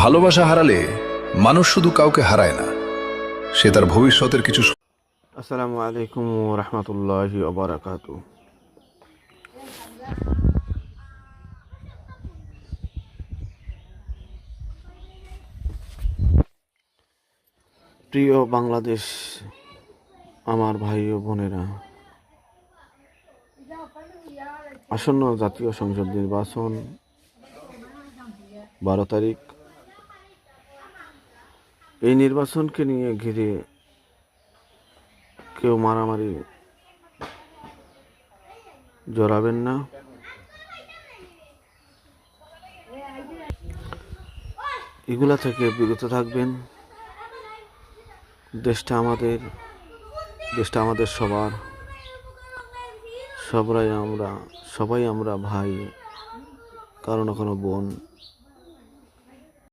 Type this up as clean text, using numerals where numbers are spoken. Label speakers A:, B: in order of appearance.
A: ভালোবাসা হারালে মানুষ শুধু কাউকে হারায় না, সে তার ভবিষ্যতের কিছু।
B: আসসালামু আলাইকুম রহমতুল্লাহি ওবারাকাতু। প্রিয় বাংলাদেশ, আমার ভাই ও বোনেরা, আসন্ন জাতীয় সংসদ নির্বাচন 12 তারিখ। এই নির্বাচনকে নিয়ে ঘিরে কেউ মারামারি জড়াবেন না। এগুলা থেকে বিরত থাকবেন। দেশটা আমাদের সবার। সবাই আমরা ভাই, কারো না কোনো বোন।